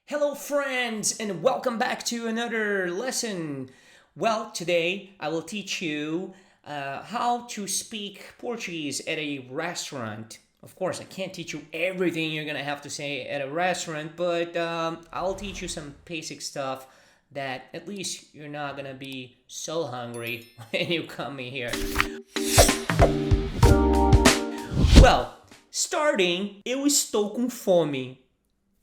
Hello friends and welcome back to another lesson. Well, today I will teach you how to speak Portuguese at a restaurant. Of course, I can't teach you everything you're gonna have to say at a restaurant, but I'll teach you some basic stuff that at least you're not gonna be so hungry when you come in here. Well, starting, eu estou com fome.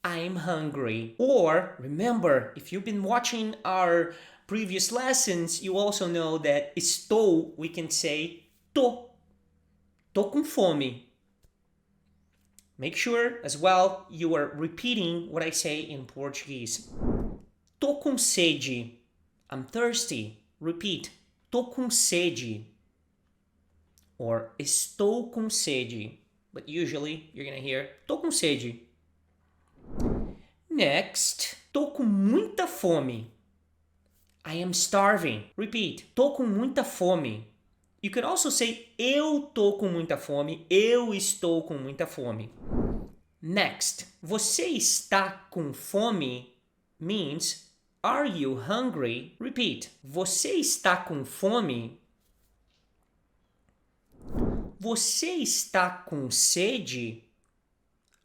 I'm hungry. Or remember, if you've been watching our previous lessons, you also know that estou, we can say tô. Tô com fome. Make sure as well you are repeating what I say in Portuguese. Tô com sede. I'm thirsty. Repeat. Tô com sede. Or estou com sede. But usually you're gonna hear tô com sede. Next, tô com muita fome. I am starving. Repeat, tô com muita fome. You can also say eu tô com muita fome, eu estou com muita fome. Next, você está com fome means are you hungry? Repeat, você está com fome? Você está com sede?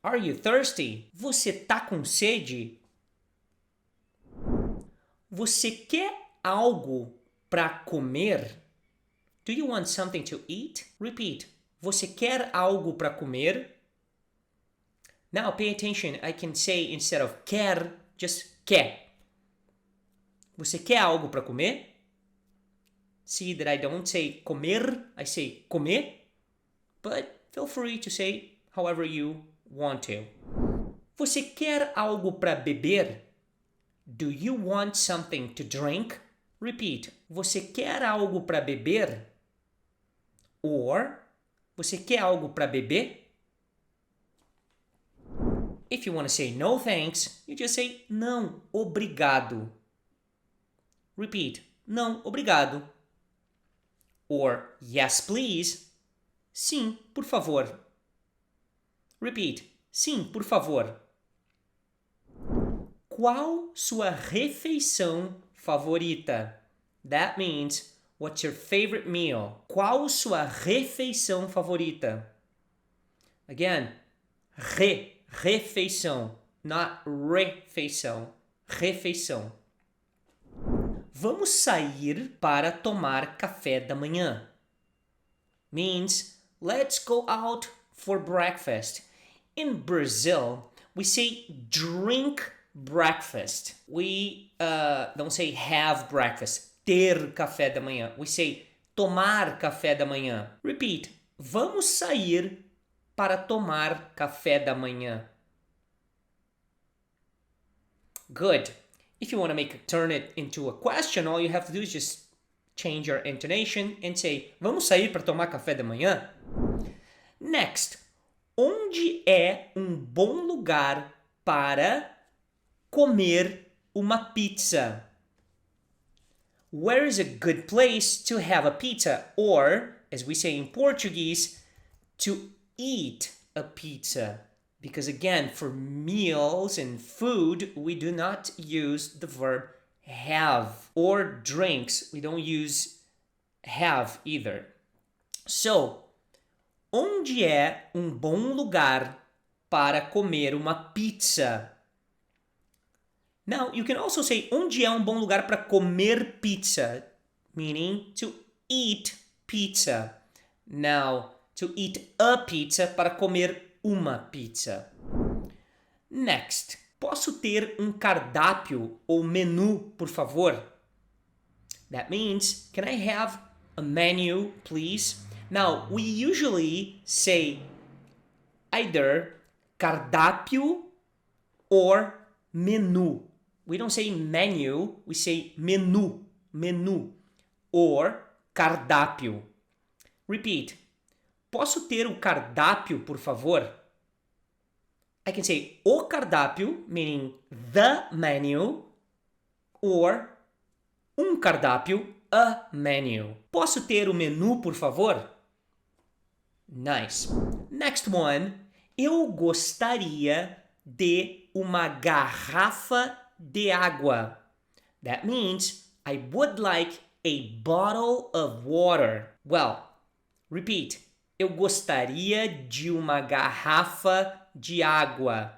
Are you thirsty? Você tá com sede? Você quer algo para comer? Do you want something to eat? Repeat. Você quer algo para comer? Now pay attention. I can say instead of quer, just quer. Você quer algo para comer? See that I don't say comer, I say comer. But feel free to say however you want to. Você quer algo para beber? Do you want something to drink? Repeat. Você quer algo para beber? Or, você quer algo para beber? If you want to say no thanks, you just say não, obrigado. Repeat. Não, obrigado. Or yes, please. Sim, por favor. Repeat. Sim, por favor. Qual sua refeição favorita? That means, what's your favorite meal? Qual sua refeição favorita? Again, refeição, not refeição, refeição. Vamos sair para tomar café da manhã. Means, let's go out for breakfast. In Brazil, we say drink breakfast. We don't say have breakfast, ter café da manhã. We say tomar café da manhã. Repeat. Vamos sair para tomar café da manhã. Good. If you want to turn it into a question, all you have to do is just change your intonation and say, vamos sair para tomar café da manhã? Next, onde é bom lugar para comer uma pizza? Where is a good place to have a pizza? Or, as we say in Portuguese, to eat a pizza. Because again, for meals and food, we do not use the verb have. Or drinks, we don't use have either. So, onde é bom lugar para comer uma pizza? Now, you can also say, onde é bom lugar para comer pizza? Meaning, to eat pizza. Now, to eat a pizza, para comer uma pizza. Next, posso ter cardápio ou menu, por favor? That means, can I have a menu, please? Now, we usually say either cardápio or menu. We don't say menu, we say menu, menu, or cardápio. Repeat. Posso ter o cardápio, por favor? I can say o cardápio, meaning the menu, or cardápio, a menu. Posso ter o menu, por favor? Nice. Next one. Eu gostaria de uma garrafa de água. That means I would like a bottle of water. Well, repeat. Eu gostaria de uma garrafa de água.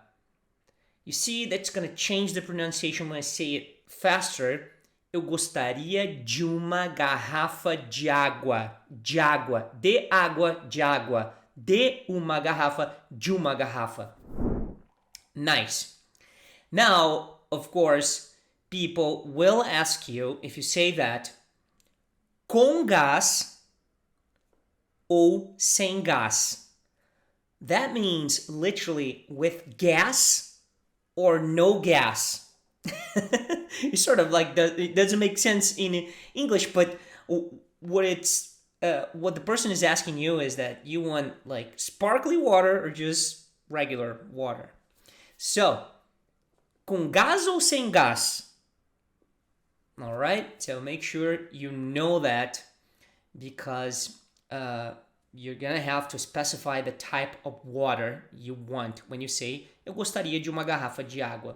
You see, that's going to change the pronunciation when I say it faster. Eu gostaria de uma garrafa de água. De água. De água, de água. De uma garrafa, de uma garrafa. Nice. Now, of course, people will ask you, if you say that, com gás ou sem gás. That means literally with gas or no gas. It's sort of like it doesn't make sense in English, but what the person is asking you is that you want like sparkly water or just regular water. So, com gás ou sem gás? All right, so make sure you know that because you're gonna have to specify the type of water you want when you say eu gostaria de uma garrafa de água.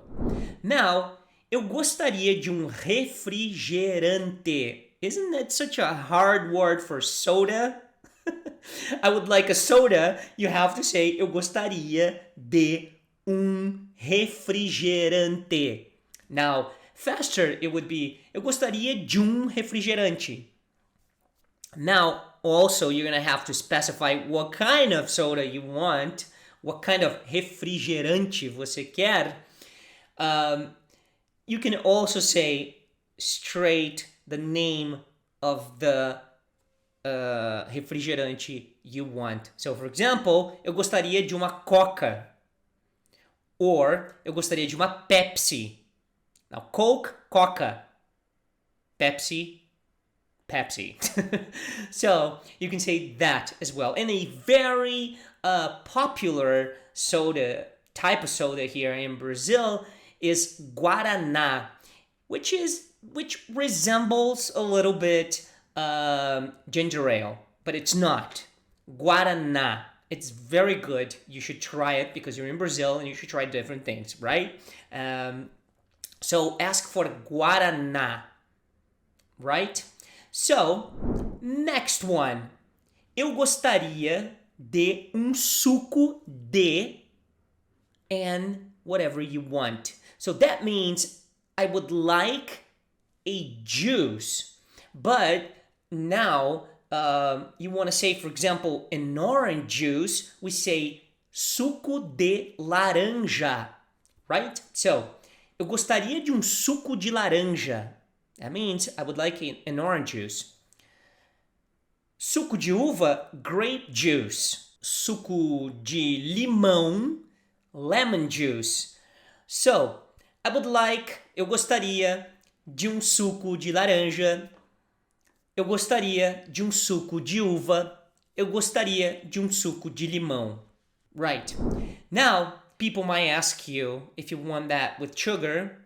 Now, eu gostaria de um refrigerante. Isn't that such a hard word for soda? I would like a soda. You have to say eu gostaria de um refrigerante. Now, faster it would be eu gostaria de um refrigerante. Now, also, you're going to have to specify what kind of soda you want, what kind of refrigerante você quer. You can also say straight the name of the refrigerante you want. So, for example, eu gostaria de uma Coca. Or, eu gostaria de uma Pepsi. Now, Coke, Coca. Pepsi, Pepsi. So you can say that as well. And a very popular soda, type of soda here in Brazil is Guaraná, which resembles a little bit ginger ale, but it's not. Guaraná. It's very good. You should try it because you're in Brazil and you should try different things, right? So ask for Guaraná, right? So, next one. Eu gostaria de suco de and whatever you want. So that means I would like a juice. But now you want to say, for example, in orange juice, we say suco de laranja, right? So, eu gostaria de suco de laranja. That means I would like an orange juice. Suco de uva, grape juice. Suco de limão, lemon juice. So, eu gostaria de suco de laranja. Eu gostaria de suco de uva. Eu gostaria de suco de limão. Right. Now, people might ask you if you want that with sugar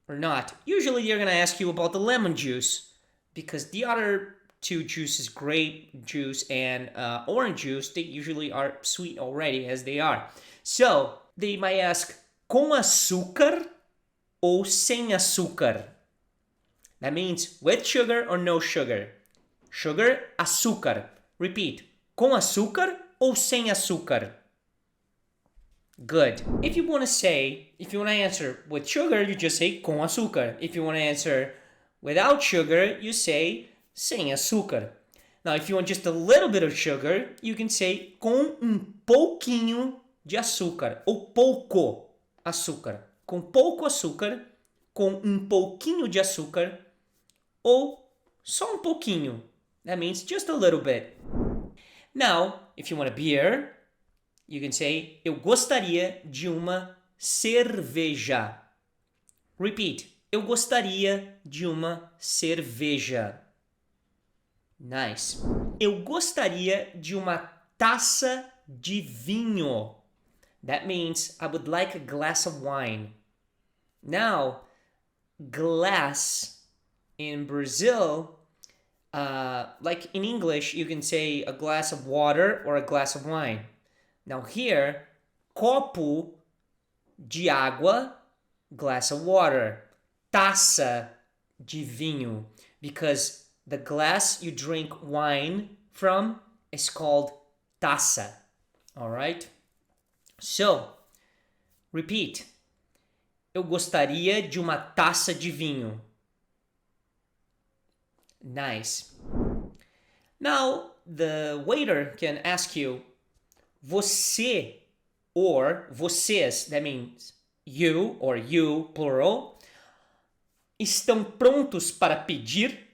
or not. Usually they're going to ask you about the lemon juice because the other two juices, grape juice and orange juice, they usually are sweet already as they are. So they might ask, com açúcar ou sem açúcar? That means with sugar or no sugar. Sugar, açúcar. Repeat, com açúcar ou sem açúcar? Good. If you want to answer with sugar, you just say com açúcar. If you want to answer without sugar, you say sem açúcar. Now, if you want just a little bit of sugar, you can say com pouquinho de açúcar ou pouco açúcar. Com pouco açúcar, com pouquinho de açúcar ou só pouquinho. That means just a little bit. Now, if you want a beer, you can say, eu gostaria de uma cerveja. Repeat, eu gostaria de uma cerveja. Nice. Eu gostaria de uma taça de vinho. That means I would like a glass of wine. Now, glass in Brazil, like in English, you can say a glass of water or a glass of wine. Now here, copo de água, glass of water. Taça de vinho, because the glass you drink wine from is called taça. All right? So, repeat. Eu gostaria de uma taça de vinho. Nice. Now, the waiter can ask you, você or vocês, that means you or you, plural, estão prontos para pedir?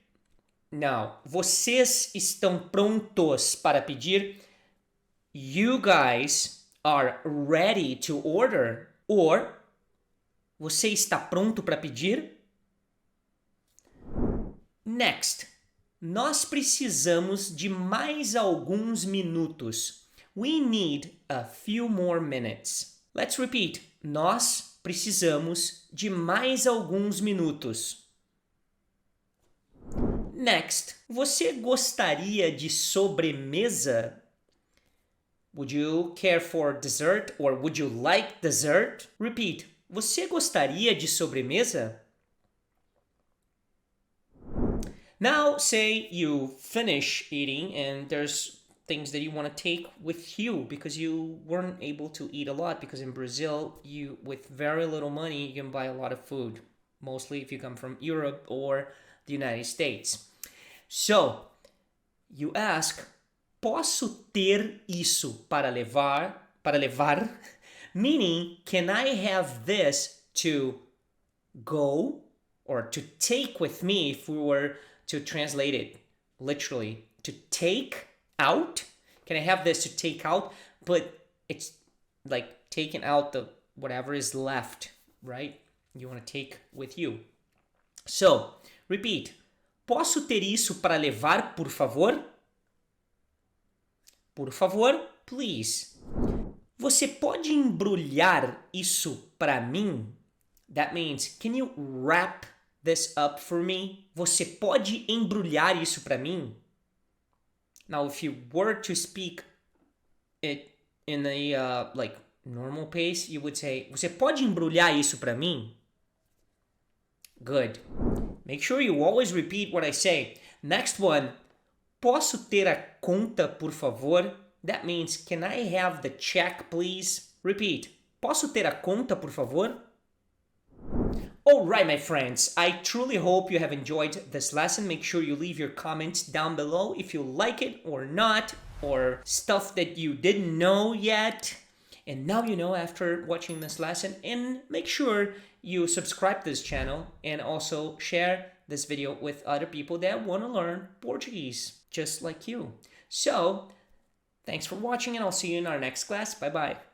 Não. Vocês estão prontos para pedir? You guys are ready to order. Or, você está pronto para pedir? Next. Nós precisamos de mais alguns minutos. We need a few more minutes. Let's repeat. Nós precisamos de mais alguns minutos. Next. Você gostaria de sobremesa? Would you care for dessert or would you like dessert? Repeat. Você gostaria de sobremesa? Now, say you finish eating and there's things that you want to take with you because you weren't able to eat a lot, because in Brazil, you with very little money, you can buy a lot of food, mostly if you come from Europe or the United States. So, you ask, posso ter isso para levar? Meaning, can I have this to go or to take with me if we were to translate it literally? To take out? Can I have this to take out? But it's like taking out the whatever is left, right? You want to take with you. So, repeat. Posso ter isso para levar, por favor? Por favor, please. Você pode embrulhar isso para mim? That means, can you wrap this up for me? Você pode embrulhar isso para mim? Now, if you were to speak it in a like normal pace, you would say, você pode embrulhar isso para mim? Good. Make sure you always repeat what I say. Next one. Posso ter a conta, por favor? That means, can I have the check, please? Repeat. Posso ter a conta, por favor? Alright, my friends, I truly hope you have enjoyed this lesson. Make sure you leave your comments down below if you like it or not, or stuff that you didn't know yet. And now you know after watching this lesson. And make sure you subscribe to this channel and also share this video with other people that want to learn Portuguese, just like you. So, thanks for watching and I'll see you in our next class. Bye-bye.